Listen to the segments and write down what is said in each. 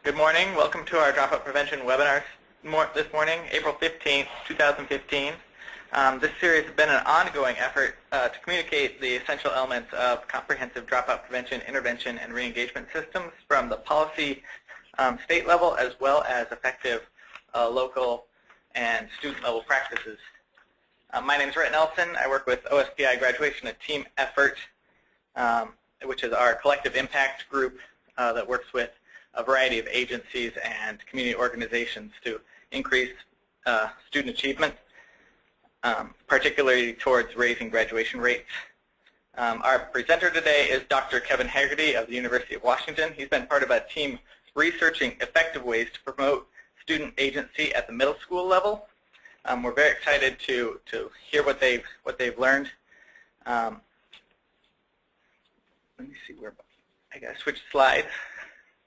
Good morning. Welcome to our Dropout Prevention webinar this morning, April 15th, 2015. This series has been an ongoing effort to communicate the essential elements of comprehensive dropout prevention, intervention, and re-engagement systems from the policy state level as well as effective local and student-level practices. My name is Rhett Nelson. I work with OSPI Graduation, a team effort, which is our collective impact group that works with a variety of agencies and community organizations to increase student achievement, particularly towards raising graduation rates. Our presenter today is Dr. Kevin Haggerty of the University of Washington. He's been part of a team researching effective ways to promote student agency at the middle school level. We're very excited to hear what they've learned. Let me see where I gotta switch slides.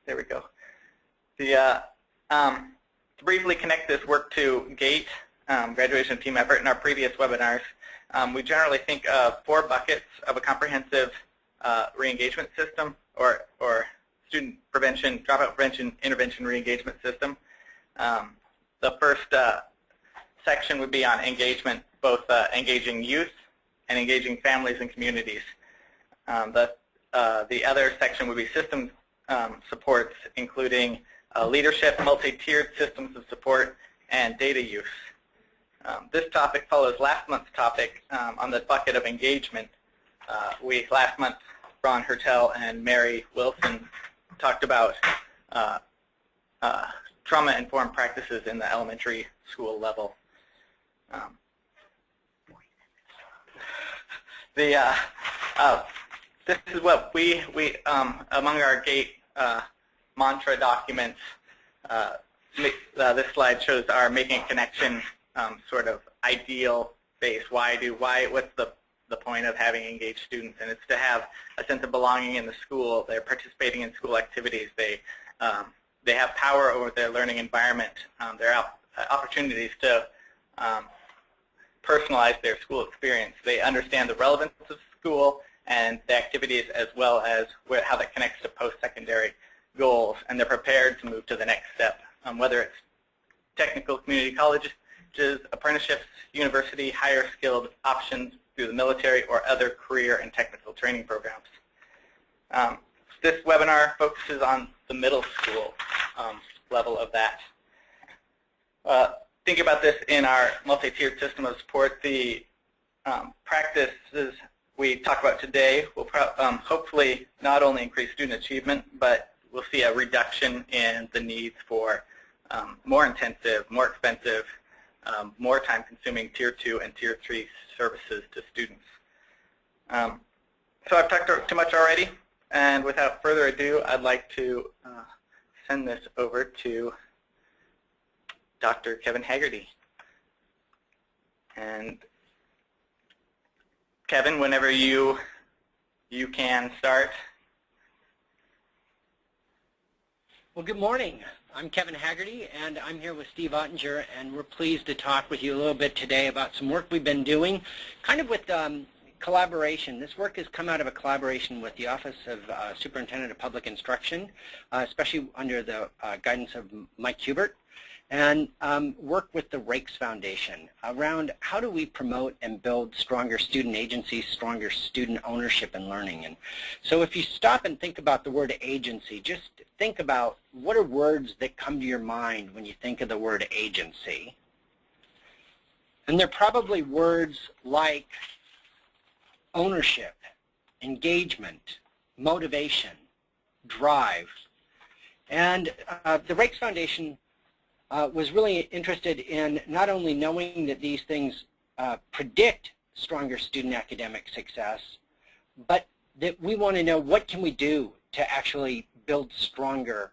There we go. To briefly connect this work to GATE, graduation team effort, in our previous webinars, we generally think of 4 buckets of a comprehensive re-engagement system or student prevention, dropout prevention, intervention, re-engagement system. The first section would be on engagement, both engaging youth and engaging families and communities. The other section would be system supports, including leadership, multi-tiered systems of support, and data use. This topic follows last month's topic on the bucket of engagement. Last month, Ron Hertel and Mary Wilson talked about trauma-informed practices in the elementary school level. This is what we among our GATE mantra documents, this slide shows our making a connection sort of ideal base. What's the point of having engaged students? And it's to have a sense of belonging in the school. They're participating in school activities. They have power over their learning environment. There are opportunities to personalize their school experience. They understand the relevance of school and the activities as well as how that connects to post-secondary goals, and they're prepared to move to the next step, whether it's technical community colleges, apprenticeships, university, higher skilled options through the military, or other career and technical training programs. This webinar focuses on the middle school level of that. Think about this in our multi-tiered system of support. The practices we talk about today will hopefully not only increase student achievement, but we'll see a reduction in the needs for more intensive, more expensive, more time-consuming Tier 2 and Tier 3 services to students. So I've talked too much already, and without further ado, I'd like to send this over to Dr. Kevin Haggerty. And Kevin, whenever you can start. Well, good morning. I'm Kevin Haggerty, and I'm here with Steve Ottinger, and we're pleased to talk with you a little bit today about some work we've been doing, kind of with collaboration. This work has come out of a collaboration with the Office of Superintendent of Public Instruction, especially under the guidance of Mike Hubert, and work with the Rakes Foundation around how do we promote and build stronger student agency, stronger student ownership and learning. And so if you stop and think about the word agency, just think about what are words that come to your mind when you think of the word agency. And they're probably words like ownership, engagement, motivation, drive. And the Rakes Foundation was really interested in not only knowing that these things predict stronger student academic success, but that we want to know what can we do to actually build stronger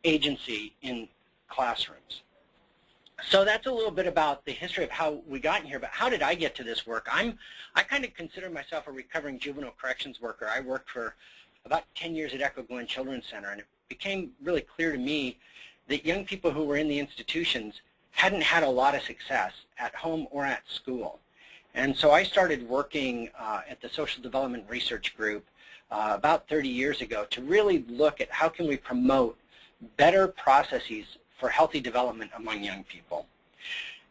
agency in classrooms. So that's a little bit about the history of how we got in here, but how did I get to this work? I kind of consider myself a recovering juvenile corrections worker. I worked for about 10 years at Echo Glen Children's Center, and it became really clear to me that young people who were in the institutions hadn't had a lot of success at home or at school. And so I started working at the Social Development Research Group about 30 years ago to really look at how can we promote better processes for healthy development among young people.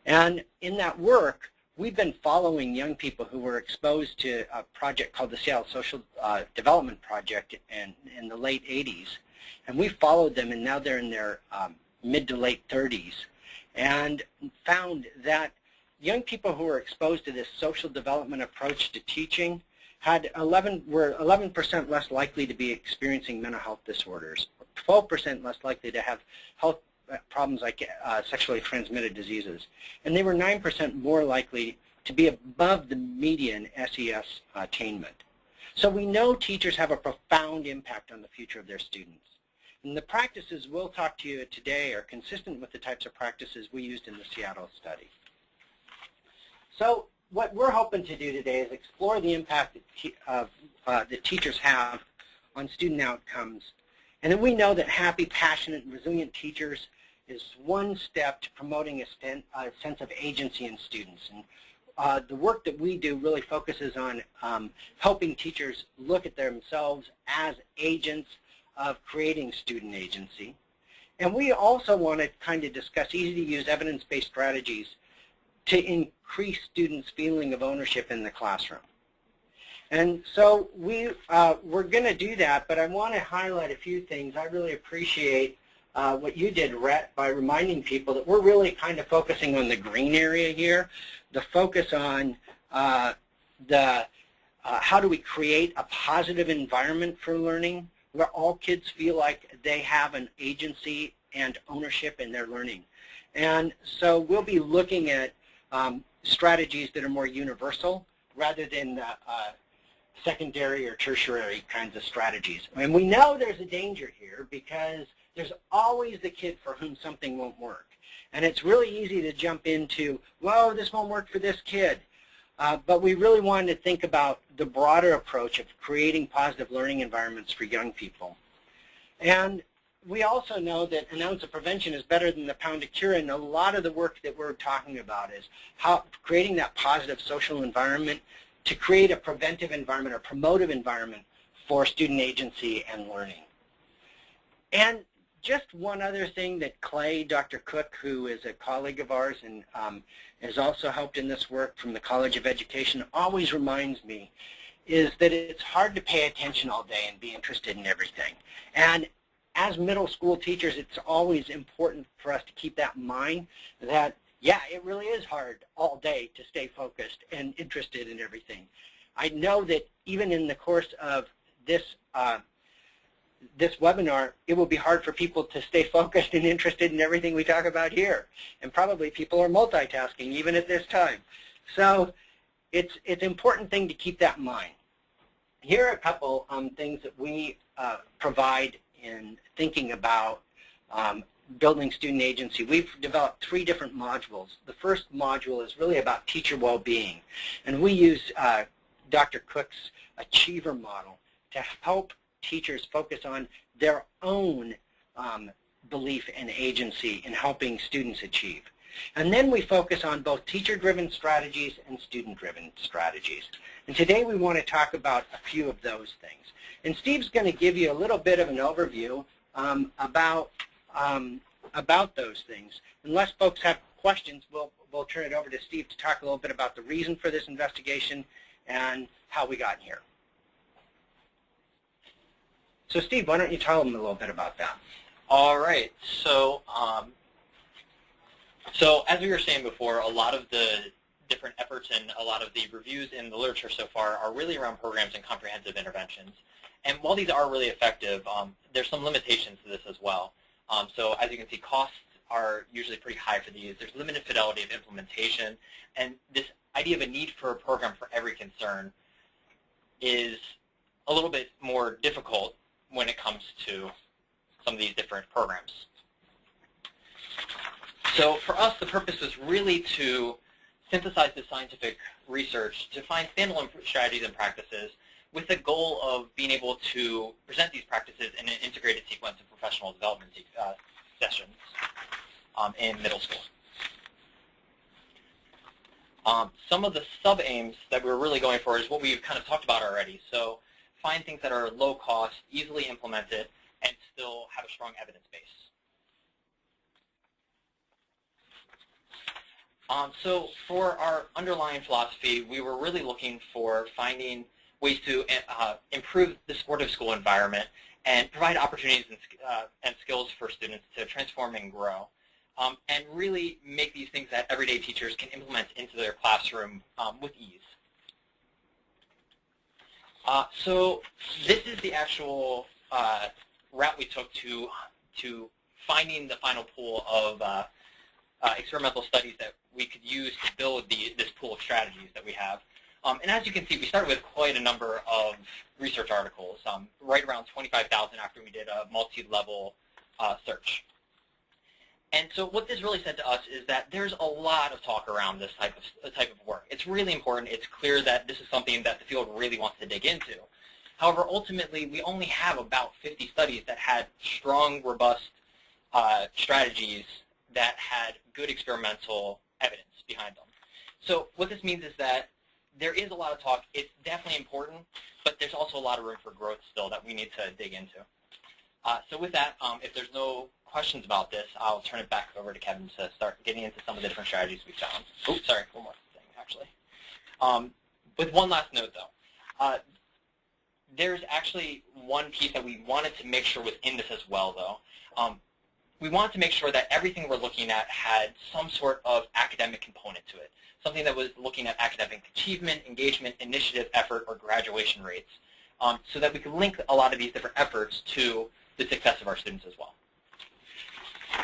And in that work, we've been following young people who were exposed to a project called the Seattle Social Development Project in the late 80s. And we followed them, and now they're in their mid to late 30s, and found that young people who were exposed to this social development approach to teaching were 11% less likely to be experiencing mental health disorders, 12% less likely to have health problems like sexually transmitted diseases, and they were 9% more likely to be above the median SES attainment. So we know teachers have a profound impact on the future of their students. And the practices we'll talk to you today are consistent with the types of practices we used in the Seattle study. So what we're hoping to do today is explore the impact that teachers have on student outcomes. And then we know that happy, passionate, and resilient teachers is one step to promoting a sense of agency in students. And the work that we do really focuses on helping teachers look at themselves as agents of creating student agency. And we also want to kind of discuss easy-to-use evidence-based strategies to increase students' feeling of ownership in the classroom. And so we're going to do that, but I want to highlight a few things. I really appreciate what you did, Rhett, by reminding people that we're really kind of focusing on the green area here, the focus on how do we create a positive environment for learning where all kids feel like they have an agency and ownership in their learning. And so we'll be looking at strategies that are more universal rather than secondary or tertiary kinds of strategies. And we know there's a danger here because there's always the kid for whom something won't work. And it's really easy to jump into, whoa, this won't work for this kid. But we really wanted to think about the broader approach of creating positive learning environments for young people. And we also know that an ounce of prevention is better than the pound of cure, and a lot of the work that we're talking about is how creating that positive social environment to create a preventive environment or promotive environment for student agency and learning. And just one other thing that Clay, Dr. Cook, who is a colleague of ours and has also helped in this work from the College of Education, always reminds me is that it's hard to pay attention all day and be interested in everything. And as middle school teachers, it's always important for us to keep that in mind that, yeah, it really is hard all day to stay focused and interested in everything. I know that even in the course of this this webinar, it will be hard for people to stay focused and interested in everything we talk about here. And probably people are multitasking even at this time. So it's an important thing to keep that in mind. Here are a couple things that we provide in thinking about building student agency. We've developed 3 different modules. The first module is really about teacher well-being. And we use Dr. Cook's achiever model to help teachers focus on their own belief and agency in helping students achieve. And then we focus on both teacher-driven strategies and student-driven strategies. And today we want to talk about a few of those things. And Steve's going to give you a little bit of an overview about those things. Unless folks have questions, we'll turn it over to Steve to talk a little bit about the reason for this investigation and how we got here. So Steve, why don't you tell them a little bit about that? All right. So as we were saying before, a lot of the different efforts and a lot of the reviews in the literature so far are really around programs and comprehensive interventions. And while these are really effective, there's some limitations to this as well. So as you can see, costs are usually pretty high for these. There's limited fidelity of implementation. And this idea of a need for a program for every concern is a little bit more difficult when it comes to some of these different programs. So for us, the purpose is really to synthesize the scientific research to find standalone strategies and practices with the goal of being able to present these practices in an integrated sequence of professional development sessions in middle school. Some of the sub-aims that we're really going for is what we've kind of talked about already. So find things that are low cost, easily implemented, and still have a strong evidence base. So for our underlying philosophy, we were really looking for finding ways to improve the supportive school environment and provide opportunities and skills for students to transform and grow, and really make these things that everyday teachers can implement into their classroom with ease. So this is the actual route we took to finding the final pool of experimental studies that we could use to build this pool of strategies that we have. And as you can see, we started with quite a number of research articles, right around 25,000 after we did a multi-level search. And so what this really said to us is that there's a lot of talk around this type of work. It's really important. It's clear that this is something that the field really wants to dig into. However, ultimately, we only have about 50 studies that had strong, robust strategies that had good experimental evidence behind them. So what this means is that there is a lot of talk. It's definitely important, but there's also a lot of room for growth still that we need to dig into. So with that, if there's no questions about this, I'll turn it back over to Kevin to start getting into some of the different strategies we found. Oh, sorry, one more thing, actually. With one last note, though. There's actually one piece that we wanted to make sure was in this as well, though. We wanted to make sure that everything we're looking at had some sort of academic component to it, something that was looking at academic achievement, engagement, initiative, effort, or graduation rates, so that we could link a lot of these different efforts to the success of our students as well.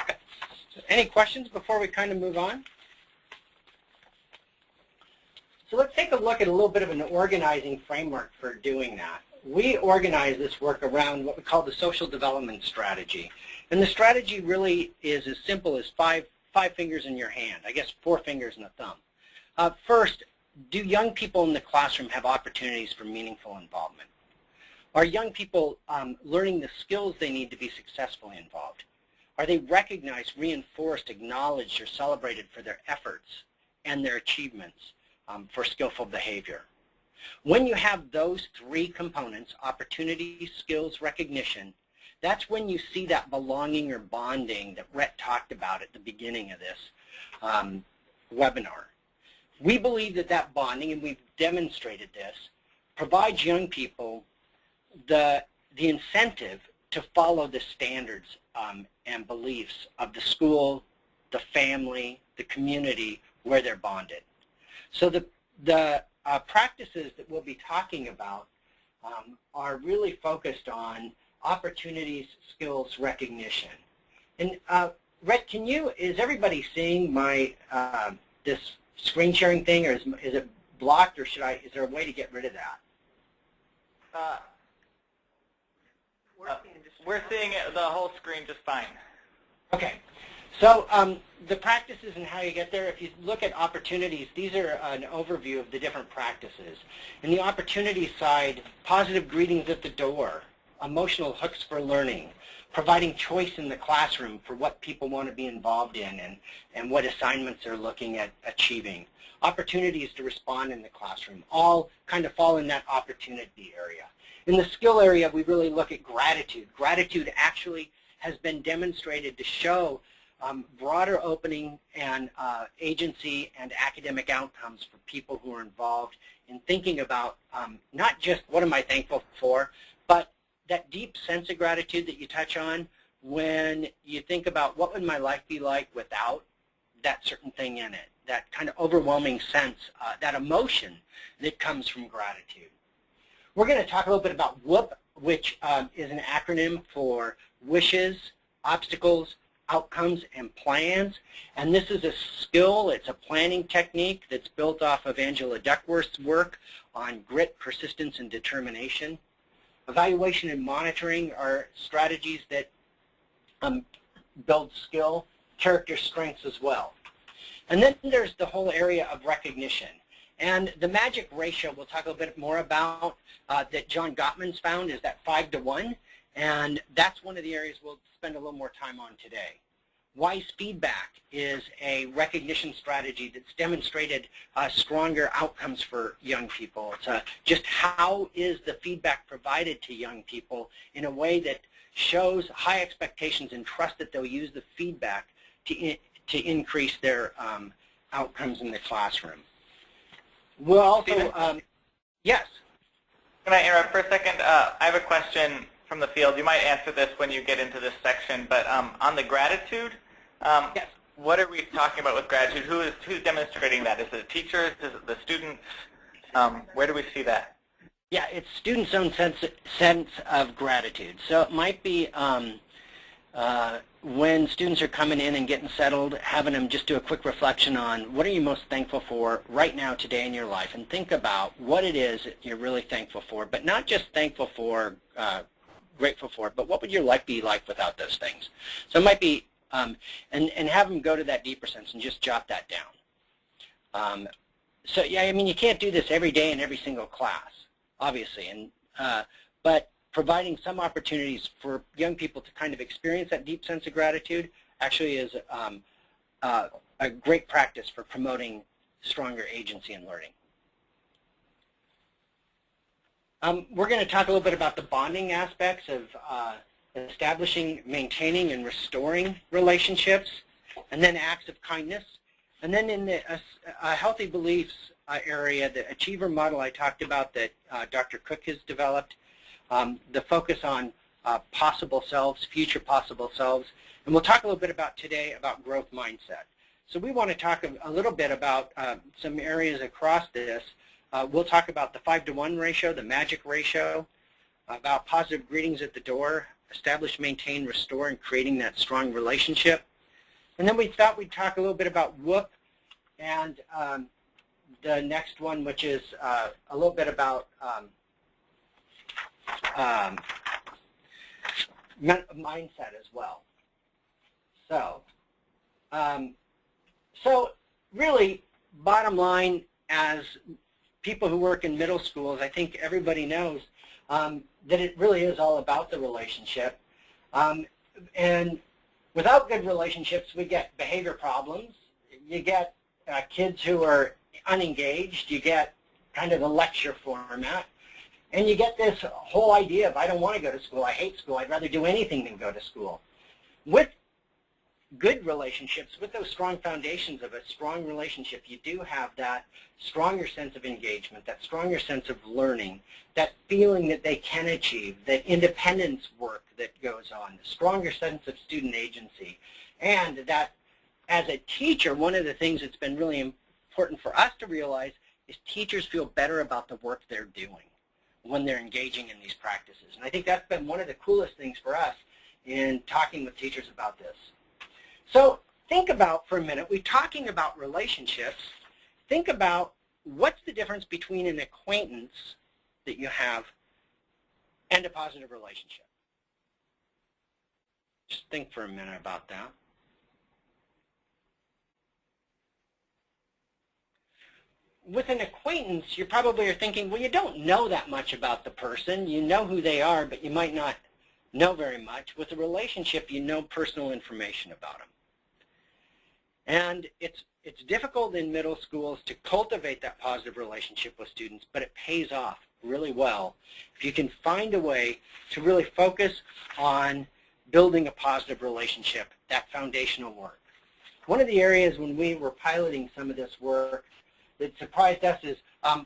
Okay. So any questions before we kind of move on? So let's take a look at a little bit of an organizing framework for doing that. We organize this work around what we call the social development strategy. And the strategy really is as simple as five fingers in your hand, I guess 4 fingers and a thumb. First, do young people in the classroom have opportunities for meaningful involvement? Are young people learning the skills they need to be successfully involved? Are they recognized, reinforced, acknowledged, or celebrated for their efforts and their achievements for skillful behavior? When you have those 3 components, opportunity, skills, recognition, that's when you see that belonging or bonding that Rhett talked about at the beginning of this webinar. We believe that that bonding, and we've demonstrated this, provides young people the incentive to follow the standards and beliefs of the school, the family, the community where they're bonded. So the practices that we'll be talking about are really focused on opportunities, skills, recognition. And Rhett, is everybody seeing my this screen sharing thing, or is it blocked, or is there a way to get rid of that? We're seeing the whole screen just fine. Okay. So the practices and how you get there, if you look at opportunities, these are an overview of the different practices. In the opportunity side, positive greetings at the door, emotional hooks for learning, providing choice in the classroom for what people want to be involved in and what assignments they're looking at achieving. Opportunities to respond in the classroom, all kind of fall in that opportunity area. In the skill area, we really look at gratitude. Gratitude actually has been demonstrated to show broader opening and agency and academic outcomes for people who are involved in thinking about not just what am I thankful for, but that deep sense of gratitude that you touch on when you think about what would my life be like without that certain thing in it, that kind of overwhelming sense, that emotion that comes from gratitude. We're going to talk a little bit about WHOOP, which is an acronym for wishes, obstacles, outcomes, and plans. And this is a skill, it's a planning technique that's built off of Angela Duckworth's work on grit, persistence, and determination. Evaluation and monitoring are strategies that build skill, character strengths as well. And then there's the whole area of recognition. And the magic ratio we'll talk a little bit more about that John Gottman's found is that 5 to 1. And that's one of the areas we'll spend a little more time on today. Wise feedback is a recognition strategy that's demonstrated stronger outcomes for young people. It's just how is the feedback provided to young people in a way that shows high expectations and trust that they'll use the feedback to increase their outcomes in the classroom. We'll also, yes? Can I interrupt for a second? I have a question from the field. You might answer this when you get into this section, but on the gratitude, Yes. what are we talking about with gratitude? Who's demonstrating that? Is it teachers? Is it the students? Where do we see that? Yeah, it's students' own sense of gratitude. So it might be when students are coming in and getting settled, having them just do a quick reflection on what are you most thankful for right now today in your life, and think about what it is that you're really thankful for, but not just thankful for, grateful for, but what would your life be like without those things? So it might be, and have them go to that deeper sense and just jot that down. So yeah, I mean, you can't do this every day in every single class, obviously, and but providing some opportunities for young people to kind of experience that deep sense of gratitude actually is a great practice for promoting stronger agency in learning. We're going to talk a little bit about the bonding aspects of establishing, maintaining, and restoring relationships, and then acts of kindness. And then in the healthy beliefs area, the achiever model I talked about that Dr. Cook has developed, the focus on possible selves, future possible selves, and we'll talk a little bit about today about growth mindset. So we want to talk a little bit about some areas across this. We'll talk about the 5-to-1 ratio, the magic ratio, about positive greetings at the door, establish, maintain, restore, and creating that strong relationship. And then we thought we'd talk a little bit about whoop and the next one, which is a little bit about mindset as well. So, so really, bottom line, as people who work in middle schools, I think everybody knows that it really is all about the relationship. And without good relationships, we get behavior problems. You get kids who are unengaged. You get kind of the lecture format. And you get this whole idea of, I don't want to go to school, I hate school, I'd rather do anything than go to school. With good relationships, with those strong foundations of a strong relationship, you do have that stronger sense of engagement, that stronger sense of learning, that feeling that they can achieve, that independence work that goes on, the stronger sense of student agency. And that as a teacher, one of the things that's been really important for us to realize is teachers feel better about the work they're doing when they're engaging in these practices. And I think that's been one of the coolest things for us in talking with teachers about this. So think about, for a minute, we're talking about relationships. Think about what's the difference between an acquaintance that you have and a positive relationship. Just think for a minute about that. With an acquaintance, you probably are thinking, well, you don't know that much about the person. You know who they are, but you might not know very much. With a relationship, you know personal information about them. And it's difficult in middle schools to cultivate that positive relationship with students, but it pays off really well if you can find a way to really focus on building a positive relationship, that foundational work. One of the areas when we were piloting some of this work that surprised us is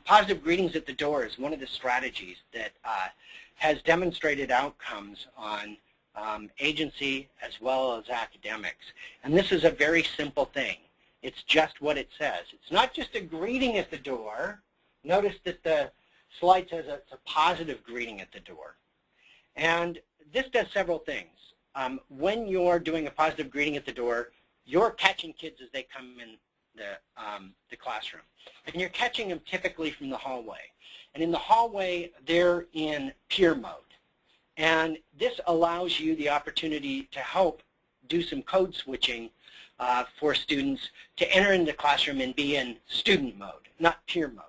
positive greetings at the door is one of the strategies that has demonstrated outcomes on agency as well as academics. And this is a very simple thing. It's just what it says. It's not just a greeting at the door. Notice that the slide says it's a positive greeting at the door. And this does several things. When you're doing a positive greeting at the door, you're catching kids as they come in the classroom. And you're catching them typically from the hallway. And in the hallway, they're in peer mode. And this allows you the opportunity to help do some code switching for students to enter into the classroom and be in student mode, not peer mode.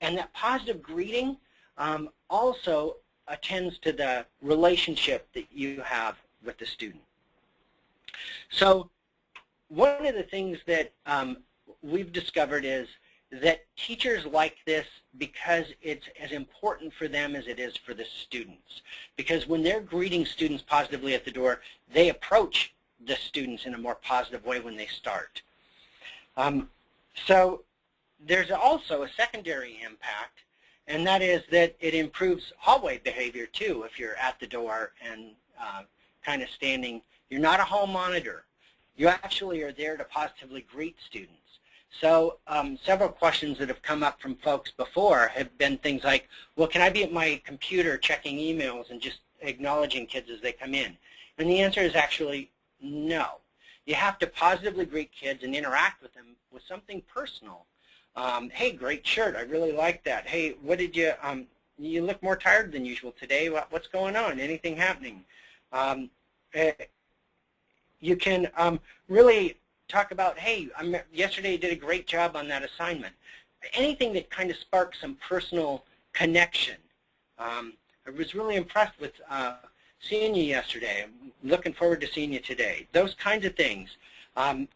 And that positive greeting also attends to the relationship that you have with the student. So one of the things that we've discovered is that teachers like this because it's as important for them as it is for the students. Because when they're greeting students positively at the door, they approach the students in a more positive way when they start. So there's also a secondary impact, and that is that it improves hallway behavior too if you're at the door and kind of standing. You're not a hall monitor. You actually are there to positively greet students. So several questions that have come up from folks before have been things like, well, can I be at my computer checking emails and just acknowledging kids as they come in? And the answer is actually no. You have to positively greet kids and interact with them with something personal. Hey, great shirt. I really like that. Hey, what did you, you look more tired than usual today. What's going on? Anything happening? You can really talk about, hey, yesterday you did a great job on that assignment. Anything that kind of sparks some personal connection. I was really impressed with seeing you yesterday. I'm looking forward to seeing you today. Those kinds of things.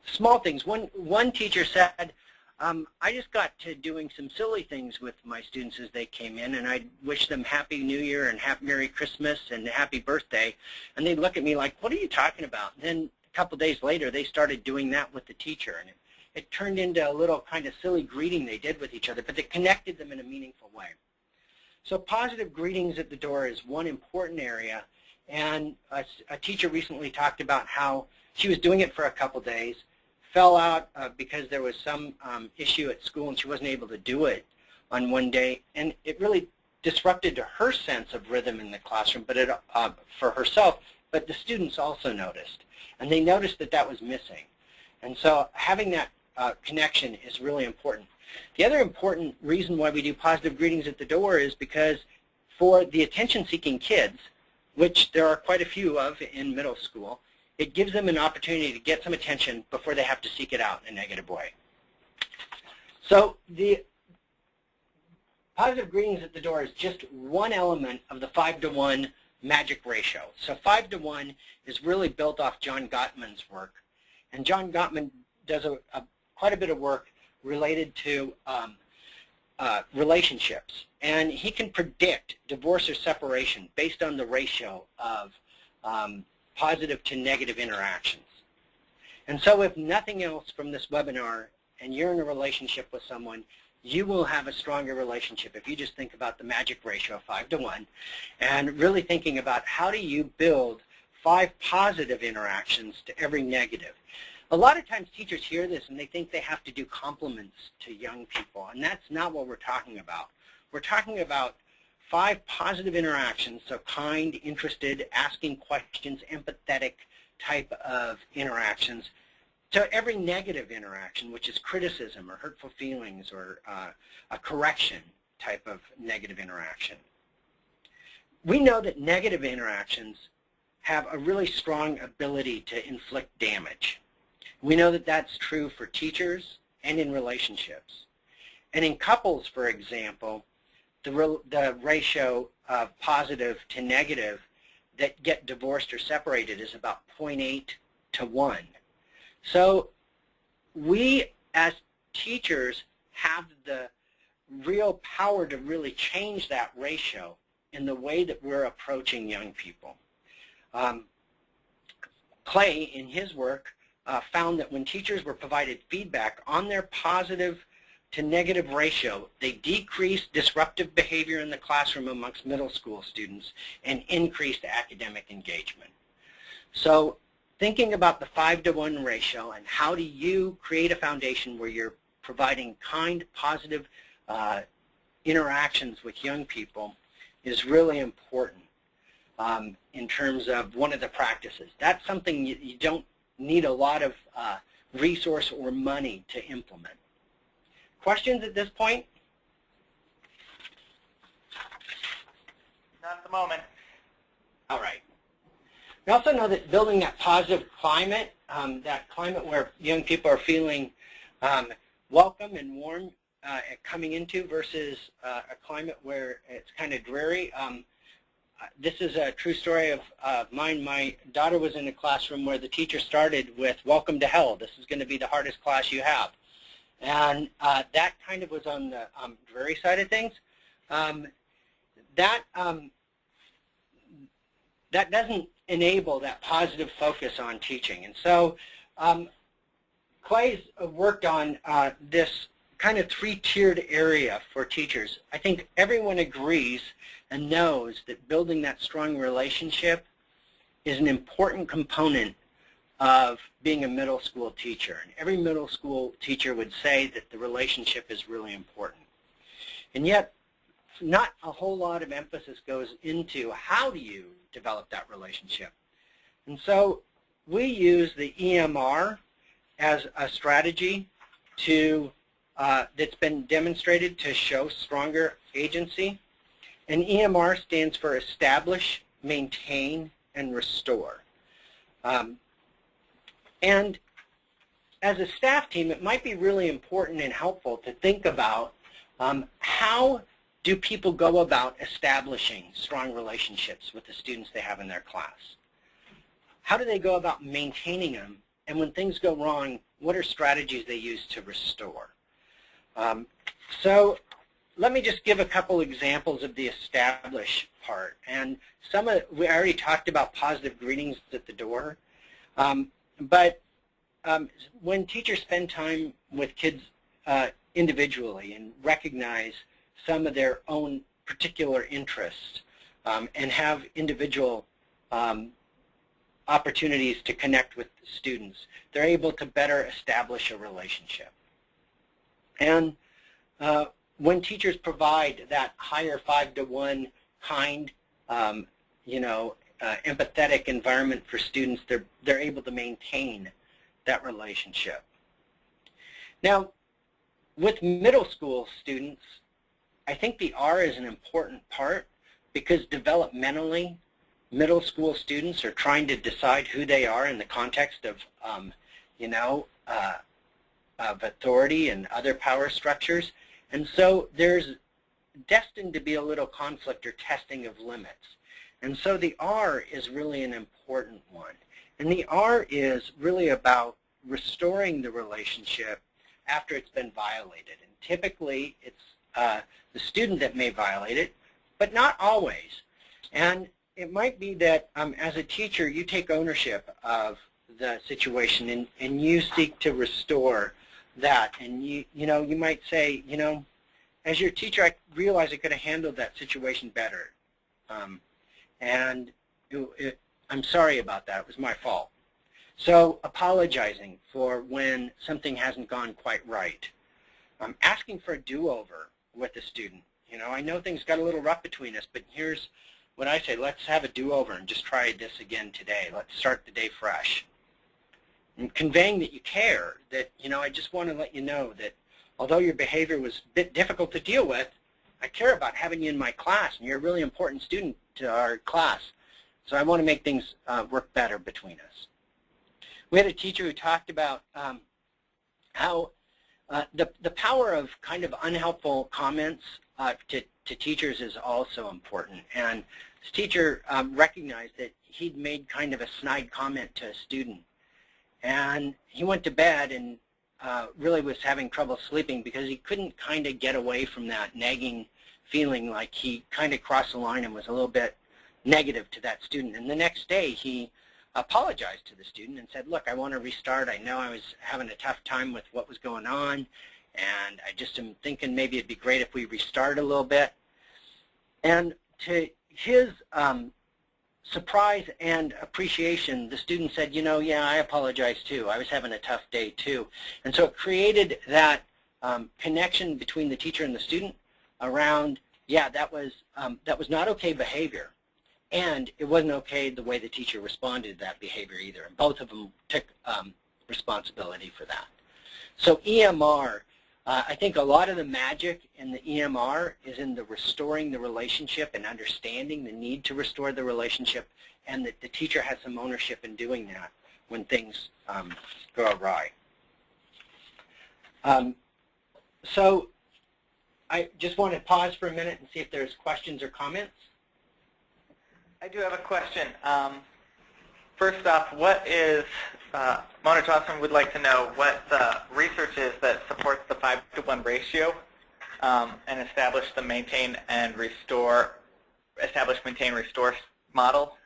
Small things. One teacher said, I just got to doing some silly things with my students as they came in, and I'd wish them Happy New Year and Merry Christmas and Happy Birthday, and they'd look at me like, what are you talking about? And then a couple days later, they started doing that with the teacher, and it turned into a little kind of silly greeting they did with each other, but it connected them in a meaningful way. So positive greetings at the door is one important area, and a teacher recently talked about how she was doing it for a couple days, fell out because there was some issue at school and she wasn't able to do it on one day, and it really disrupted to her sense of rhythm in the classroom, but for herself, but the students also noticed, and they noticed that that was missing. And so having that connection is really important. The other important reason why we do positive greetings at the door is because for the attention-seeking kids, which there are quite a few of in middle school, it gives them an opportunity to get some attention before they have to seek it out in a negative way. So the positive greetings at the door is just one element of the 5-to-1 magic ratio. So 5-to-1 is really built off John Gottman's work. And John Gottman does quite a bit of work related to relationships. And he can predict divorce or separation based on the ratio of positive to negative interactions. And so if nothing else from this webinar and you're in a relationship with someone, you will have a stronger relationship if you just think about the magic ratio of 5-to-1 and really thinking about how do you build 5 positive interactions to every negative. A lot of times teachers hear this and they think they have to do compliments to young people, and that's not what we're talking about. We're talking about 5 positive interactions, so kind, interested, asking questions, empathetic type of interactions, to every negative interaction, which is criticism or hurtful feelings or a correction type of negative interaction. We know that negative interactions have a really strong ability to inflict damage. We know that that's true for teachers and in relationships. And in couples, for example, the ratio of positive to negative that get divorced or separated is about 0.8-to-1. So we as teachers have the real power to really change that ratio in the way that we're approaching young people. Clay, in his work, found that when teachers were provided feedback on their positive to negative ratio, they decreased disruptive behavior in the classroom amongst middle school students and increased academic engagement. So thinking about the 5-to-1 ratio and how do you create a foundation where you're providing kind, positive interactions with young people is really important in terms of one of the practices. That's something you don't need a lot of resource or money to implement. Questions at this point? Not at the moment. All right. We also know that building that positive climate, that climate where young people are feeling welcome and warm coming into versus a climate where it's kind of dreary. This is a true story of mine. My daughter was in a classroom where the teacher started with, "Welcome to hell. This is going to be the hardest class you have." And that kind of was on the dreary side of things. That doesn't enable that positive focus on teaching. And so Clay's worked on this kind of three-tiered area for teachers. I think everyone agrees and knows that building that strong relationship is an important component of being a middle school teacher. And every middle school teacher would say that the relationship is really important. And yet, not a whole lot of emphasis goes into how do you develop that relationship. And so we use the EMR as a strategy to that's been demonstrated to show stronger agency. And EMR stands for establish, maintain, and restore. And as a staff team, it might be really important and helpful to think about how do people go about establishing strong relationships with the students they have in their class? How do they go about maintaining them? And when things go wrong, what are strategies they use to restore? So let me just give a couple examples of the establish part. And we already talked about positive greetings at the door. But when teachers spend time with kids individually and recognize some of their own particular interests and have individual opportunities to connect with students, they're able to better establish a relationship. And when teachers provide that higher 5-to-1 kind, empathetic environment for students, they're able to maintain that relationship. Now, with middle school students, I think the R is an important part because developmentally, middle school students are trying to decide who they are in the context of, of authority and other power structures. And so there's destined to be a little conflict or testing of limits. And so the R is really an important one. And the R is really about restoring the relationship after it's been violated. And typically it's the student that may violate it, but not always. And it might be that as a teacher you take ownership of the situation and you seek to restore that. And you might say, as your teacher, I realize I could have handled that situation better. I'm sorry about that. It was my fault. So apologizing for when something hasn't gone quite right. Asking for a do-over with the student. I know things got a little rough between us, but here's what I say. Let's have a do-over and just try this again today. Let's start the day fresh. And conveying that you care, that, I just want to let you know that although your behavior was a bit difficult to deal with, I care about having you in my class, and you're a really important student to our class. So I want to make things work better between us. We had a teacher who talked about how the power of kind of unhelpful comments to teachers is also important. And this teacher recognized that he'd made kind of a snide comment to a student. And he went to bed and really was having trouble sleeping because he couldn't kind of get away from that nagging feeling like he kind of crossed the line and was a little bit negative to that student. And the next day he apologized to the student and said, look, I want to restart. I know I was having a tough time with what was going on, and I just am thinking maybe it'd be great if we restart a little bit. And to his surprise and appreciation, the student said, yeah, I apologize too. I was having a tough day too. And so it created that connection between the teacher and the student around, yeah, that was not okay behavior. And it wasn't okay the way the teacher responded to that behavior either. And both of them took responsibility for that. So EMR, I think a lot of the magic in the EMR is in the restoring the relationship and understanding the need to restore the relationship, and that the teacher has some ownership in doing that when things go awry. So I just want to pause for a minute and see if there's questions or comments. I do have a question. First off, what is, Mona Thompson would like to know what the research is that supports the 5-to-1 ratio and establish the maintain, restore model.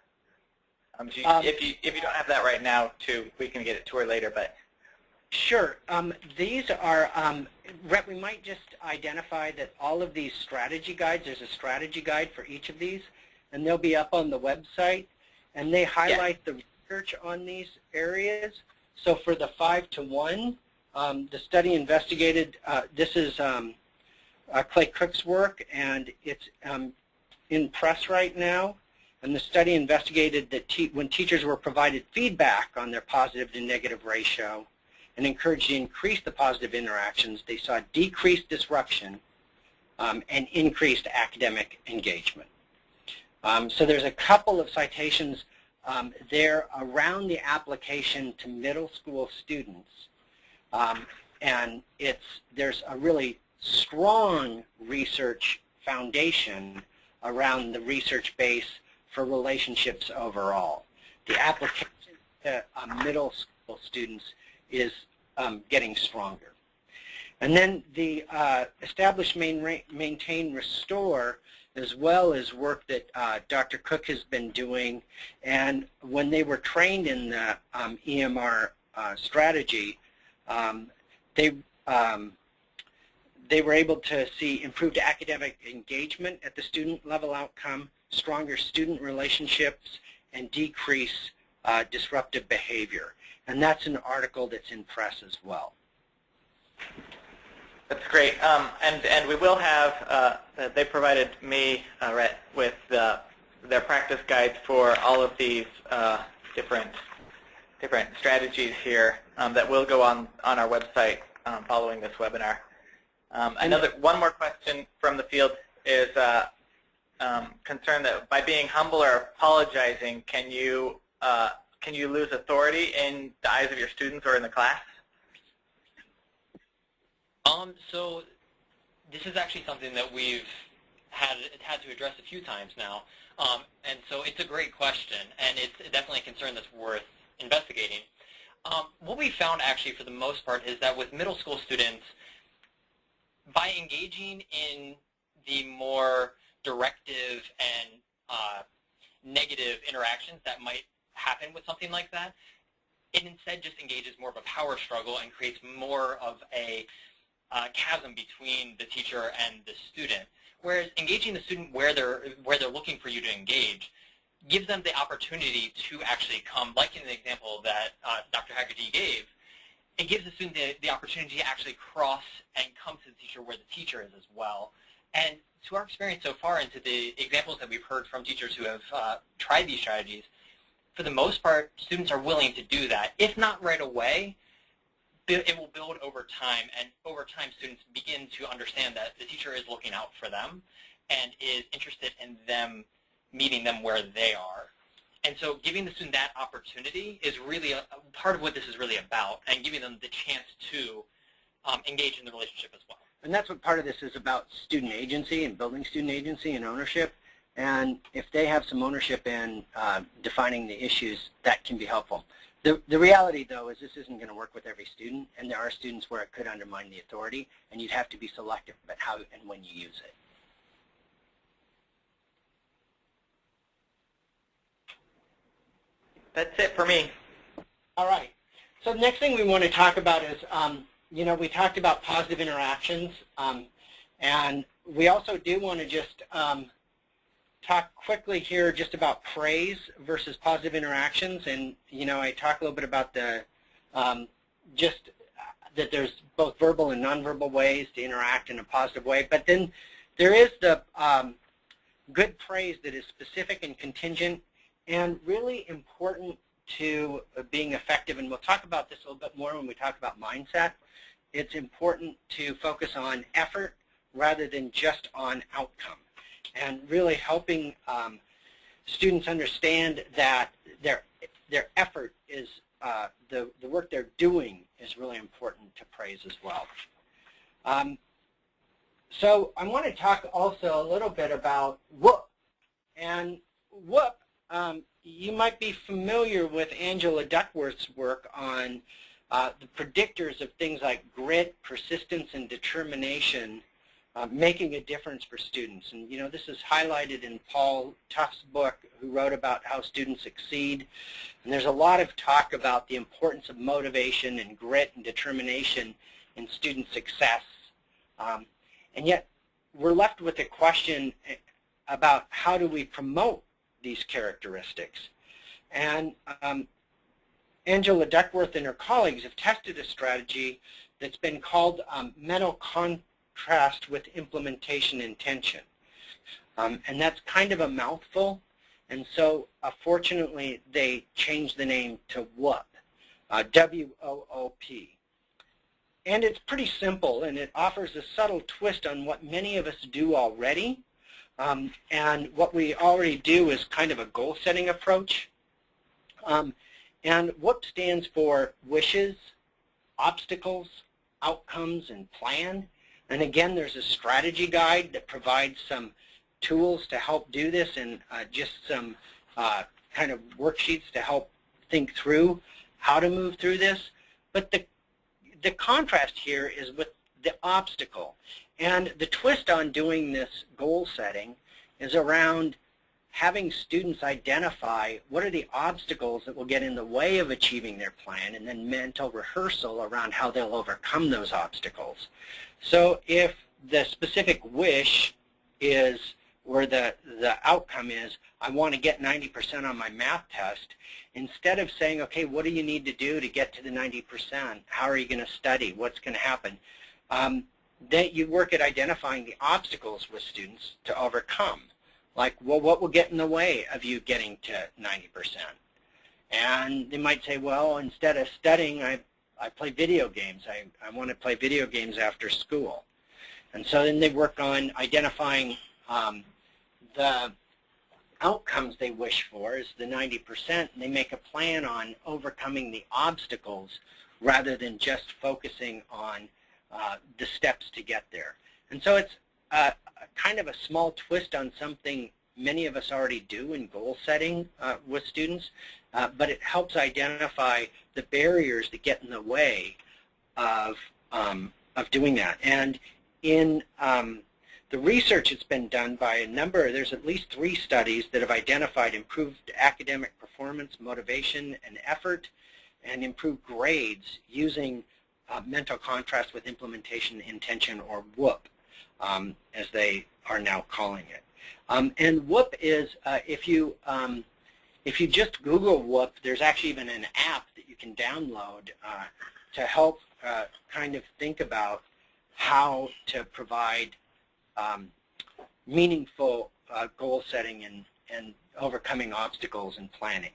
If you don't have that right now, too, we can get it to her later. But Sure. These are, we might just identify that all of these strategy guides, there's a strategy guide for each of these, and they'll be up on the website, and they highlight the research on these areas. So for the 5 to 1, the study investigated, this is Clay Cook's work, and it's in press right now. And the study investigated that when teachers were provided feedback on their positive to negative ratio and encouraged to increase the positive interactions, they saw decreased disruption and increased academic engagement. So there's a couple of citations there around the application to middle school students. And there's a really strong research foundation around the research base for relationships overall. The application to middle school students is getting stronger. And then the establish, maintain, restore, as well as work that Dr. Cook has been doing. And when they were trained in the EMR strategy, they were able to see improved academic engagement at the student level outcome, stronger student relationships, and decrease disruptive behavior. And that's an article that's in press as well. That's great. And we will have, they provided me, Rhett, with their practice guides for all of these different strategies here that will go on our website following this webinar. One more question from the field is concerned that by being humble or apologizing, can you lose authority in the eyes of your students or in the class? So this is actually something that we've had to address a few times now, and so it's a great question, and it's definitely a concern that's worth investigating. What we found actually for the most part is that with middle school students, by engaging in the more directive and negative interactions that might happen with something like that, it instead just engages more of a power struggle and creates more of a chasm between the teacher and the student. Whereas engaging the student where they're looking for you to engage gives them the opportunity to actually come, like in the example that Dr. Haggerty gave, it gives the student the opportunity to actually cross and come to the teacher where the teacher is as well. And to our experience so far and to the examples that we've heard from teachers who have tried these strategies, for the most part, students are willing to do that. If not right away, it will build over time, and over time students begin to understand that the teacher is looking out for them and is interested in them meeting them where they are. And so giving the student that opportunity is really a part of what this is really about, and giving them the chance to engage in the relationship as well. And that's what part of this is about, student agency and building student agency and ownership. And if they have some ownership in defining the issues, that can be helpful. The reality, though, is this isn't going to work with every student, and there are students where it could undermine the authority, and you'd have to be selective about how and when you use it. That's it for me. All right. So the next thing we want to talk about is, we talked about positive interactions, and we also do want to just talk quickly here just about praise versus positive interactions. And, I talk a little bit about the just that there's both verbal and nonverbal ways to interact in a positive way. But then there is the good praise that is specific and contingent and really important to being effective. And we'll talk about this a little bit more when we talk about mindset. It's important to focus on effort rather than just on outcome, and really helping students understand that their effort is, the work they're doing is really important to praise as well. So I want to talk also a little bit about WHOOP. And WHOOP, you might be familiar with Angela Duckworth's work on the predictors of things like grit, persistence, and determination making a difference for students. And this is highlighted in Paul Tuff's book, who wrote about how students succeed. And there's a lot of talk about the importance of motivation and grit and determination in student success. And yet we're left with a question about how do we promote these characteristics. And Angela Duckworth and her colleagues have tested a strategy that's been called mental contrast with implementation intention. And that's kind of a mouthful. And so fortunately, they changed the name to WOOP, W-O-O-P. And it's pretty simple, and it offers a subtle twist on what many of us do already. And what we already do is kind of a goal-setting approach. And WOOP stands for wishes, obstacles, outcomes, and plan. And again, there's a strategy guide that provides some tools to help do this, and just some kind of worksheets to help think through how to move through this. But the contrast here is with the obstacle. And the twist on doing this goal setting is around having students identify what are the obstacles that will get in the way of achieving their plan, and then mental rehearsal around how they'll overcome those obstacles. So if the specific wish is, or the outcome is, I want to get 90% on my math test, instead of saying, okay, what do you need to do to get to the 90%? How are you going to study? What's going to happen? That you work at identifying the obstacles with students to overcome. Like, well, what will get in the way of you getting to 90%? And they might say, well, instead of studying, I play video games. I want to play video games after school. And so then they work on identifying the outcomes they wish for is the 90%, and they make a plan on overcoming the obstacles rather than just focusing on the steps to get there. And so it's kind of a small twist on something many of us already do in goal setting with students, but it helps identify the barriers that get in the way of doing that. And in the research that's been done by a number, there's at least 3 studies that have identified improved academic performance, motivation, and effort, and improved grades using mental contrast with implementation intention, or WOOP, as they are now calling it. And WOOP is, if you just Google WOOP, there's actually even an app that you can download to help kind of think about how to provide meaningful goal setting and overcoming obstacles and planning.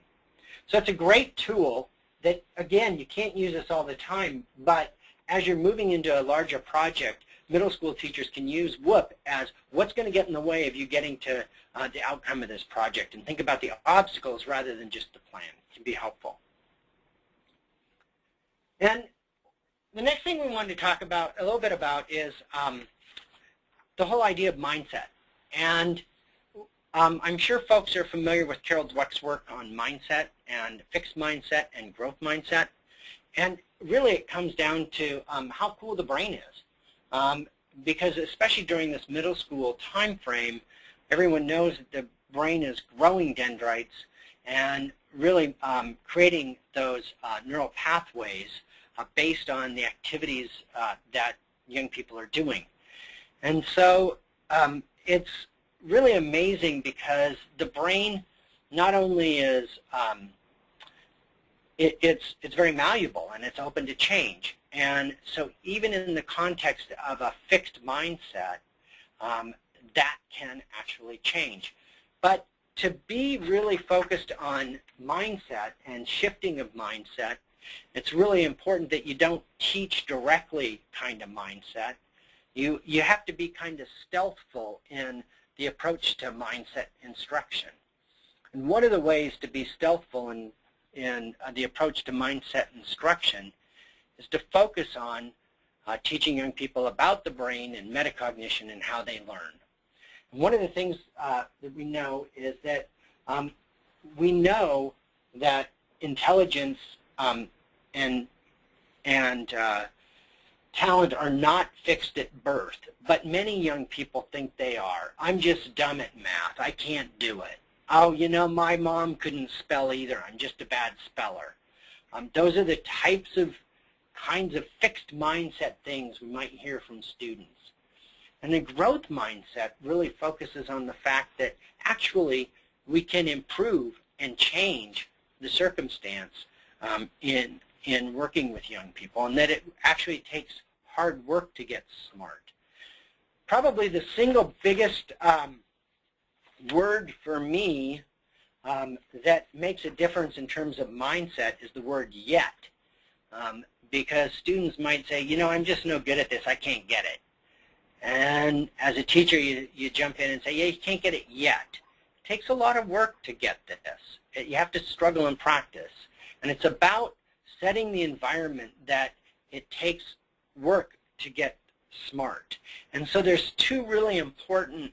So it's a great tool that, again, you can't use this all the time, but as you're moving into a larger project, middle school teachers can use WOOP as what's going to get in the way of you getting to the outcome of this project, and think about the obstacles rather than just the plan. It can be helpful. And the next thing we wanted to talk about a little bit about is the whole idea of mindset. And I'm sure folks are familiar with Carol Dweck's work on mindset and fixed mindset and growth mindset. And really it comes down to how cool the brain is. Because especially during this middle school time frame, everyone knows that the brain is growing dendrites and really creating those neural pathways based on the activities that young people are doing. And so it's really amazing because the brain not only is, it's very malleable and it's open to change. And so even in the context of a fixed mindset, that can actually change. But to be really focused on mindset and shifting of mindset, it's really important that you don't teach directly kind of mindset. You have to be kind of stealthful in the approach to mindset instruction. And one of the ways to be stealthful in the approach to mindset instruction is to focus on teaching young people about the brain and metacognition and how they learn. And one of the things that we know is that we know that intelligence and talent are not fixed at birth, but many young people think they are. I'm just dumb at math. I can't do it. Oh, you know, my mom couldn't spell either. I'm just a bad speller. Those are the kinds of fixed mindset things we might hear from students. And the growth mindset really focuses on the fact that actually we can improve and change the circumstance in working with young people, and that it actually takes hard work to get smart. Probably the single biggest word for me that makes a difference in terms of mindset is the word yet. Because students might say, you know, I'm just no good at this, I can't get it. And as a teacher, you jump in and say, yeah, you can't get it yet. It takes a lot of work to get this. You have to struggle and practice. And it's about setting the environment that it takes work to get smart. And so there's two really important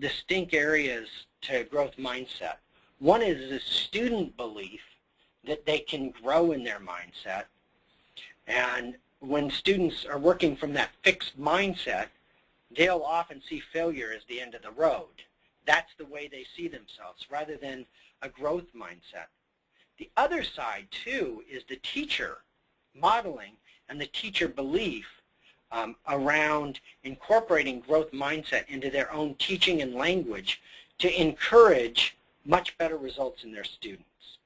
distinct areas to growth mindset. One is the student belief that they can grow in their mindset. And when students are working from that fixed mindset, they'll often see failure as the end of the road. That's the way they see themselves, rather than a growth mindset. The other side, too, is the teacher modeling and the teacher belief around incorporating growth mindset into their own teaching and language to encourage much better results in their students.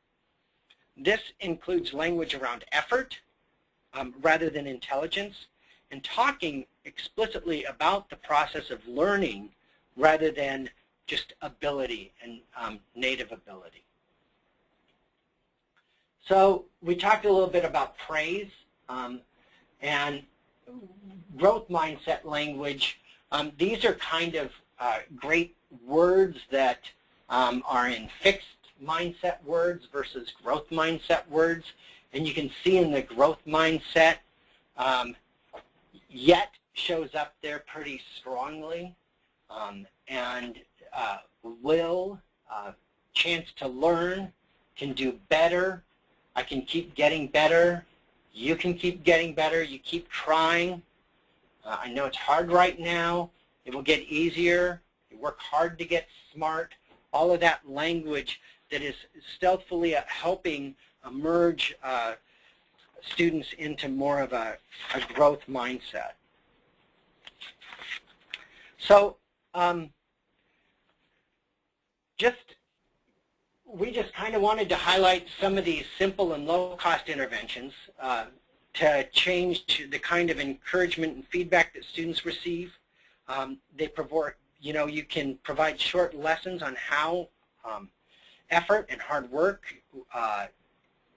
This includes language around effort rather than intelligence, and talking explicitly about the process of learning rather than just ability and native ability. So we talked a little bit about praise and growth mindset language. These are kind of great words that are in fixed mindset words versus growth mindset words. And you can see in the growth mindset, yet shows up there pretty strongly, and will, chance to learn, can do better, I can keep getting better, you can keep getting better, you keep trying, I know it's hard right now, it will get easier, you work hard to get smart, all of that language that is stealthily helping emerge students into more of a growth mindset. So we just kind of wanted to highlight some of these simple and low-cost interventions to change to the kind of encouragement and feedback that students receive. They provide, you know, you can provide short lessons on how effort and hard work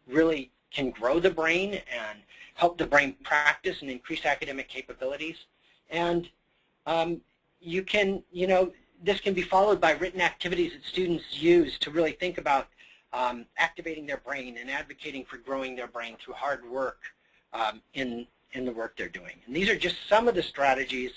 really can grow the brain and help the brain practice and increase academic capabilities. And you can, you know, this can be followed by written activities that students use to really think about activating their brain and advocating for growing their brain through hard work in the work they're doing. And these are just some of the strategies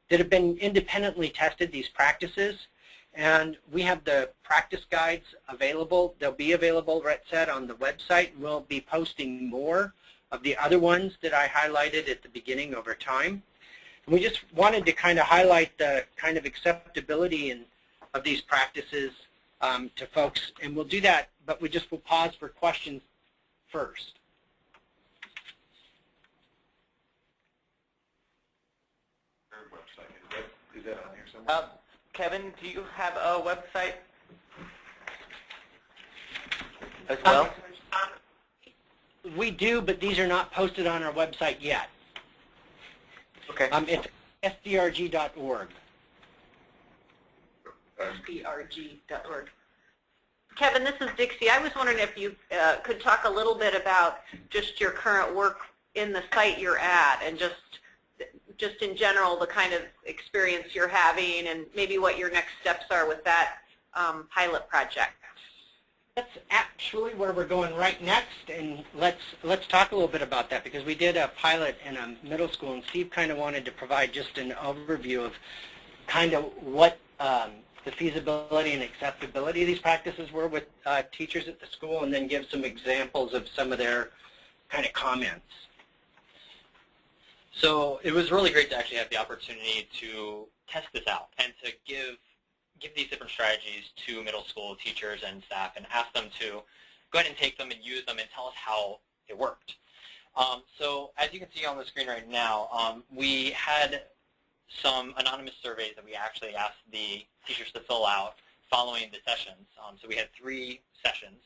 that have been independently tested, these practices. And we have the practice guides available. They'll be available, Rhett said, on the website. We'll be posting more of the other ones that I highlighted at the beginning over time. And we just wanted to kind of highlight the kind of acceptability of these practices to folks. And we'll do that, but we'll pause for questions first. Is that on here somewhere? Kevin, do you have a website as well? We do, but these are not posted on our website yet. Okay. It's sdrg.org. sdrg.org. Kevin, this is Dixie. I was wondering if you could talk a little bit about just your current work in the site you're at, and just in general the kind of experience you're having, and maybe what your next steps are with that pilot project. That's actually where we're going right next, and let's talk a little bit about that, because we did a pilot in a middle school, and Steve kind of wanted to provide just an overview of kind of what the feasibility and acceptability of these practices were with teachers at the school, and then give some examples of some of their kind of comments. So it was really great to actually have the opportunity to test this out and to give these different strategies to middle school teachers and staff and ask them to go ahead and take them and use them and tell us how it worked. So as you can see on the screen right now, we had some anonymous surveys that we actually asked the teachers to fill out following the sessions. So we had 3 sessions.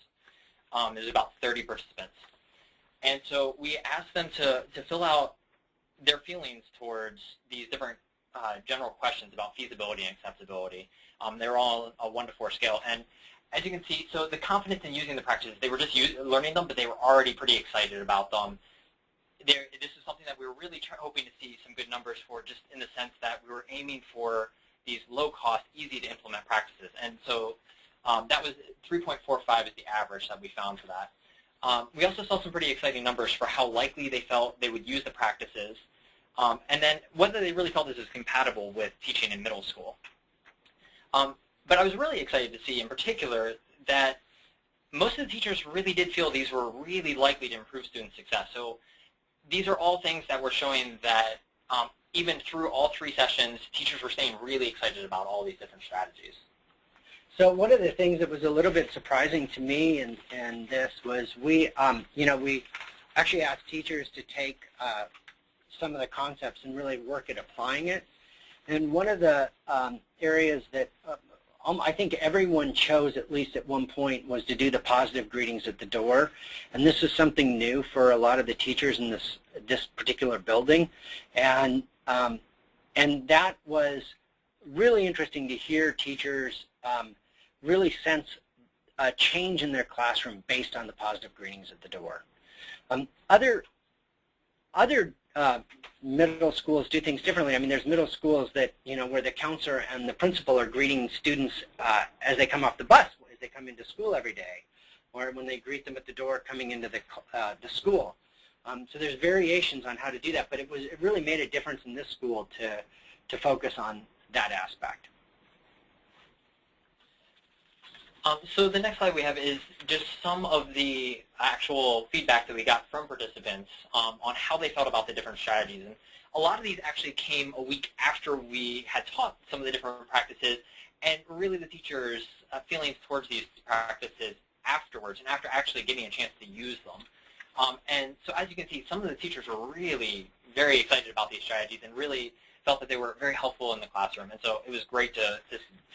There's about 30 participants. And so we asked them to fill out their feelings towards these different general questions about feasibility and acceptability. They were all a 1 to 4 scale. And as you can see, so the confidence in using the practices, they were just learning them, but they were already pretty excited about them. This is something that we were really hoping to see some good numbers for, just in the sense that we were aiming for these low-cost, easy-to-implement practices. And so that was 3.45 is the average that we found for that. We also saw some pretty exciting numbers for how likely they felt they would use the practices, and then whether they really felt this was compatible with teaching in middle school. But I was really excited to see, in particular, that most of the teachers really did feel these were really likely to improve student success. So these are all things that were showing that even through all 3 sessions, teachers were staying really excited about all these different strategies. So one of the things that was a little bit surprising to me in this was we actually asked teachers to take some of the concepts and really work at applying it. And one of the areas that I think everyone chose at least at one point was to do the positive greetings at the door. And this is something new for a lot of the teachers in this particular building. And that was really interesting to hear teachers really sense a change in their classroom based on the positive greetings at the door. Other middle schools do things differently. I mean, there's middle schools that, where the counselor and the principal are greeting students as they come off the bus, as they come into school every day, or when they greet them at the door coming into the school. So there's variations on how to do that, but it really made a difference in this school to focus on that aspect. So the next slide we have is just some of the actual feedback that we got from participants on how they felt about the different strategies. And a lot of these actually came a week after we had taught some of the different practices, and really the teachers' feelings towards these practices afterwards and after actually getting a chance to use them. And so as you can see, some of the teachers were really very excited about these strategies and really felt that they were very helpful in the classroom. And so it was great to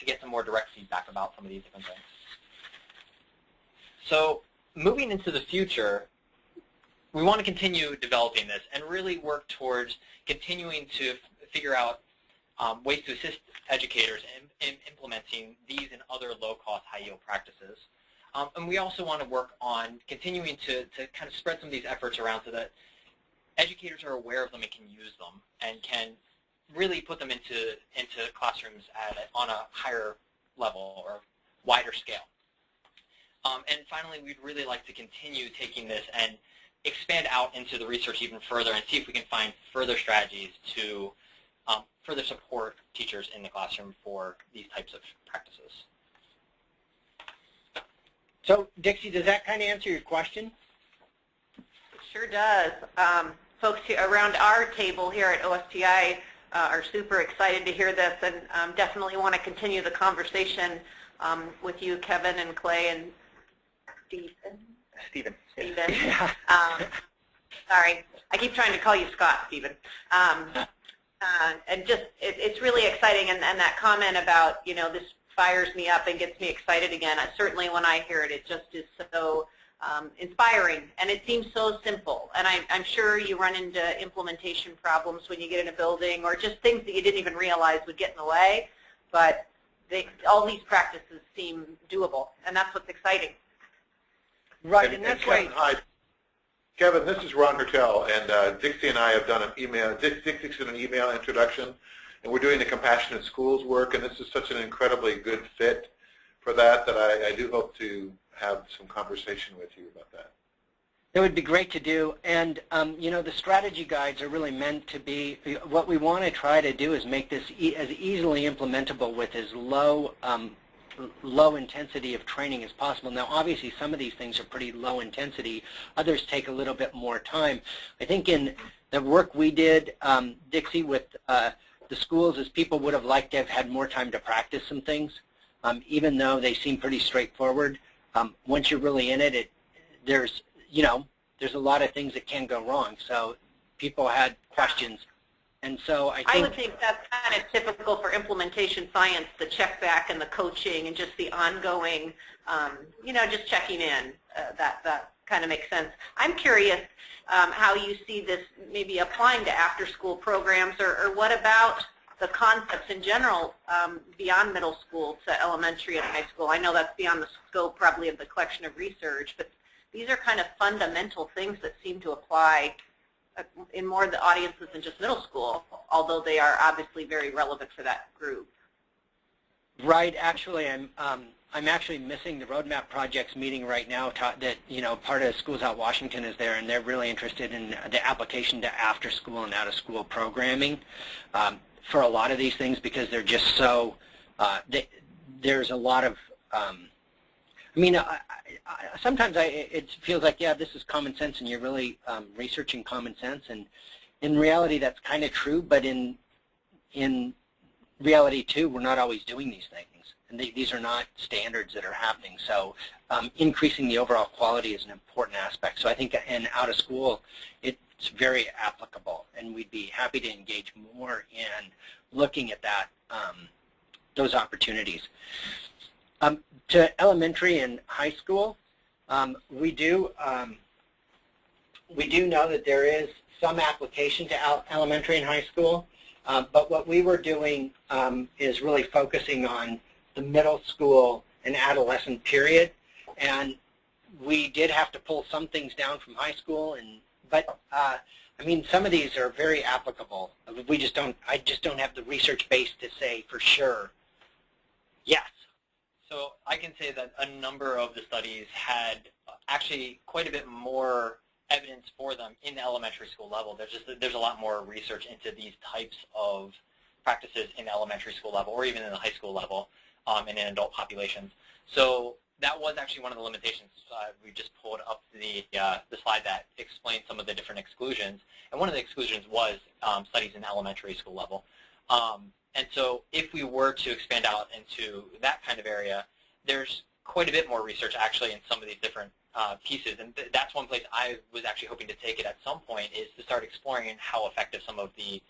get some more direct feedback about some of these different things. So moving into the future, we want to continue developing this and really work towards continuing to figure out ways to assist educators in implementing these and other low-cost, high-yield practices. And we also want to work on continuing to kind of spread some of these efforts around so that educators are aware of them and can use them and can really put them into classrooms on a higher level or wider scale. And finally, we'd really like to continue taking this and expand out into the research even further and see if we can find further strategies to further support teachers in the classroom for these types of practices. So, Dixie, does that kind of answer your question? It sure does. Folks here around our table here at OSTI are super excited to hear this and definitely want to continue the conversation with you, Kevin and Clay and Stephen. Yeah. Sorry, I keep trying to call you Scott, Stephen. And just, it's really exciting, and that comment about, this fires me up and gets me excited again. Certainly when I hear it, it just is so inspiring, and it seems so simple. And I'm sure you run into implementation problems when you get in a building, or just things that you didn't even realize would get in the way, but all these practices seem doable, and that's what's exciting. Right, and that's Kevin, hi. Kevin, this is Ron Hertel, and Dixie and I have done an email. Dixie's done an email introduction, and we're doing the Compassionate Schools work, and this is such an incredibly good fit for that I do hope to have some conversation with you about that. It would be great to do, and the strategy guides are really meant to be, what we want to try to do is make this as easily implementable with as low intensity of training as possible. Now, obviously, some of these things are pretty low intensity. Others take a little bit more time. I think in the work we did, Dixie, with the schools is people would have liked to have had more time to practice some things, even though they seem pretty straightforward. Once you're really in it, there's a lot of things that can go wrong. So people had questions. And so I would think that's kind of typical for implementation science, the check back and the coaching and just the ongoing, just checking in. That kind of makes sense. I'm curious how you see this maybe applying to after-school programs, or what about the concepts in general beyond middle school to elementary and high school? I know that's beyond the scope probably of the collection of research, but these are kind of fundamental things that seem to apply in more of the audiences than just middle school, although they are obviously very relevant for that group. Right. Actually, I'm actually missing the Roadmap Projects meeting right now. That part of Schools Out Washington is there, and they're really interested in the application to after-school and out-of-school programming for a lot of these things, because they're just so. There's a lot of. Sometimes it feels like, yeah, this is common sense, and you're really researching common sense, and in reality that's kind of true, but in reality too, we're not always doing these things, and these are not standards that are happening. So increasing the overall quality is an important aspect. So I think in out of school, it's very applicable, and we'd be happy to engage more in looking at that those opportunities. To elementary and high school, we do know that there is some application to elementary and high school, but what we were doing is really focusing on the middle school and adolescent period, and we did have to pull some things down from high school, but some of these are very applicable. I just don't have the research base to say for sure. Yes. So I can say that a number of the studies had actually quite a bit more evidence for them in the elementary school level. There's a lot more research into these types of practices in the elementary school level, or even in the high school level, and in adult populations. So that was actually one of the limitations. We just pulled up the slide that explained some of the different exclusions, and one of the exclusions was studies in the elementary school level. And so if we were to expand out into that kind of area, there's quite a bit more research actually in some of these different pieces. And that's one place I was actually hoping to take it at some point, is to start exploring how effective some of the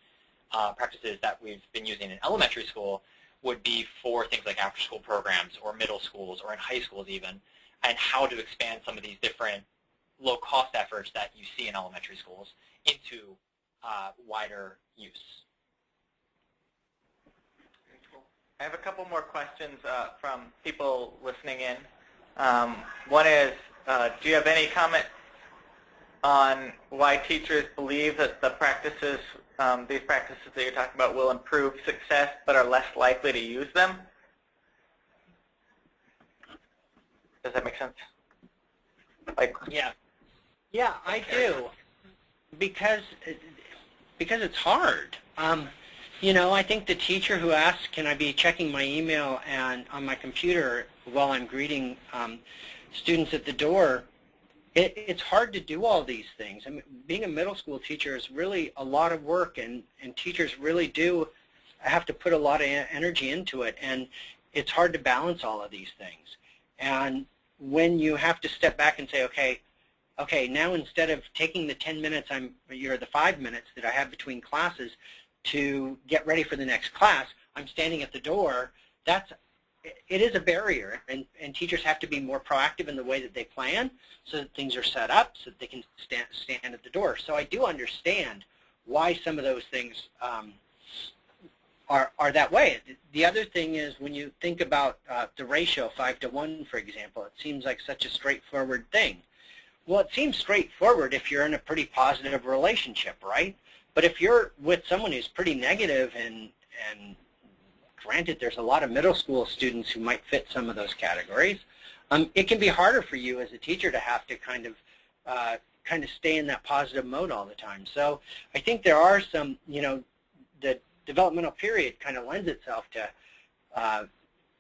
practices that we've been using in elementary school would be for things like after-school programs or middle schools or in high schools even, and how to expand some of these different low-cost efforts that you see in elementary schools into wider use. I have a couple more questions from people listening in. One is, do you have any comment on why teachers believe that the practices, these practices that you're talking about, will improve success but are less likely to use them? Does that make sense? Yeah, I do, because it's hard. I think the teacher who asks, can I be checking my email and on my computer while I'm greeting students at the door, it's hard to do all these things. Being a middle school teacher is really a lot of work, and teachers really do have to put a lot of energy into it, and it's hard to balance all of these things. And when you have to step back and say, okay, now instead of taking the 10 minutes or the 5 minutes that I have between classes to get ready for the next class, I'm standing at the door, it is a barrier, and teachers have to be more proactive in the way that they plan so that things are set up so that they can stand at the door. So I do understand why some of those things are that way. The other thing is, when you think about the ratio 5-to-1, for example, it seems like such a straightforward thing. Well, it seems straightforward if you're in a pretty positive relationship, right? But if you're with someone who's pretty negative, and granted there's a lot of middle school students who might fit some of those categories, it can be harder for you as a teacher to have to kind of stay in that positive mode all the time. So I think there are some, the developmental period kind of lends itself to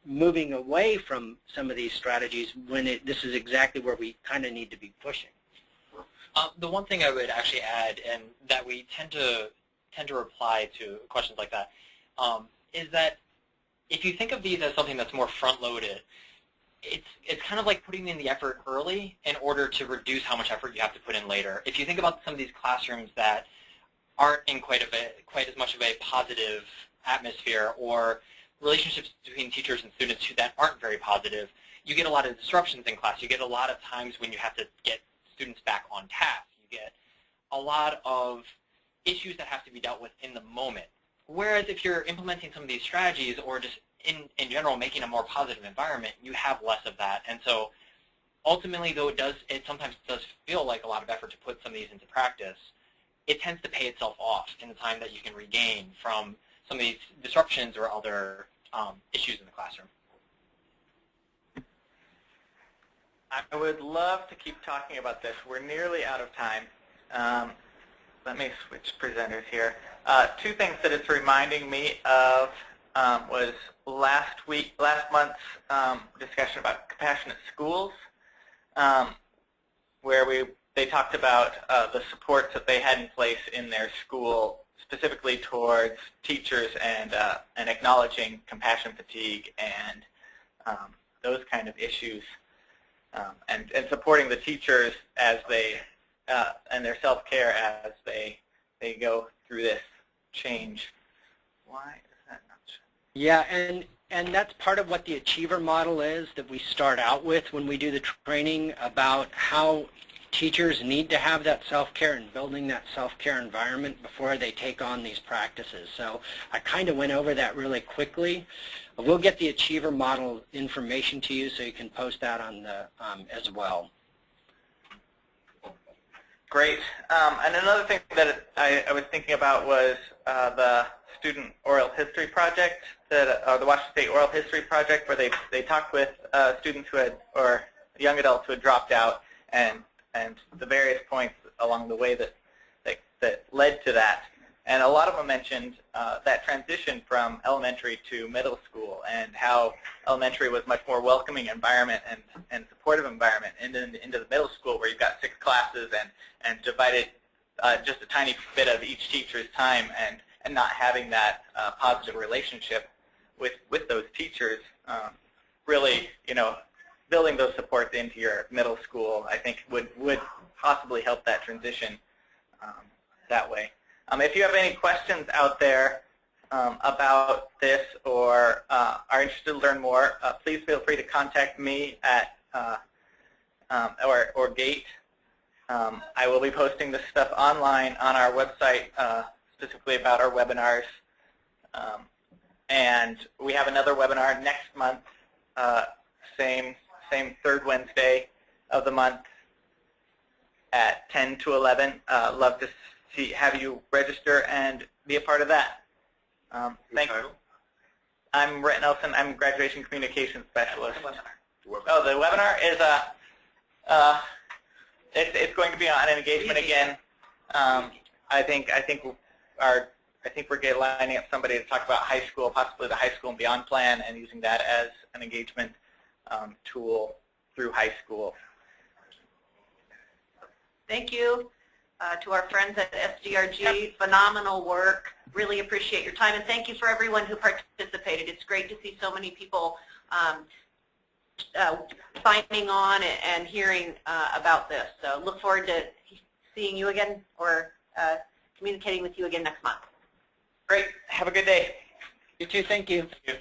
moving away from some of these strategies when this is exactly where we kind of need to be pushing. The one thing I would actually add, and that we tend to reply to questions like that, is that if you think of these as something that's more front-loaded, it's kind of like putting in the effort early in order to reduce how much effort you have to put in later. If you think about some of these classrooms that aren't in quite as much of a positive atmosphere, or relationships between teachers and students that aren't very positive, you get a lot of disruptions in class. You get a lot of times when you have to get students back on task. You get a lot of issues that have to be dealt with in the moment. Whereas if you're implementing some of these strategies, or just in general making a more positive environment, you have less of that. And so ultimately, though it sometimes does feel like a lot of effort to put some of these into practice, it tends to pay itself off in the time that you can regain from some of these disruptions or other issues in the classroom. I would love to keep talking about this. We're nearly out of time. Let me switch presenters here. Two things that it's reminding me of was last month's discussion about compassionate schools, where they talked about the supports that they had in place in their school, specifically towards teachers and acknowledging compassion fatigue and those kind of issues, and supporting the teachers as they and their self-care as they go through this change. Why is that not showing? Yeah, and that's part of what the achiever model is that we start out with when we do the training about how teachers need to have that self-care and building that self-care environment before they take on these practices. So I kind of went over that really quickly. We'll get the achiever model information to you so you can post that on the as well. Great. And another thing that I was thinking about was the student oral history project, the Washington State Oral History Project, where they talked with students who had, or young adults who had dropped out, and the various points along the way that led to that. And a lot of them mentioned that transition from elementary to middle school, and how elementary was much more welcoming environment and supportive environment, and then into the middle school where you've got 6 classes and divided just a tiny bit of each teacher's time, and not having that positive relationship with those teachers. Really, building those supports into your middle school, I think, would possibly help that transition that way. If you have any questions out there about this, or are interested to learn more, please feel free to contact me at or Gate. I will be posting this stuff online on our website, specifically about our webinars. And we have another webinar next month, same third Wednesday of the month at 10 to 11. Love to have you register and be a part of that. Thank you. I'm Rhett Nelson. I'm Graduation Communications Specialist. Oh, the webinar is it's going to be on engagement again. I think we're lining up somebody to talk about high school, possibly the high school and beyond plan, and using that as an engagement tool through high school. Thank you to our friends at SDRG. Phenomenal work. Really appreciate your time, and thank you for everyone who participated. It's great to see so many people signing on and hearing about this. So look forward to seeing you again, or communicating with you again next month. Great. Have a good day. You too. Thank you. Thank you.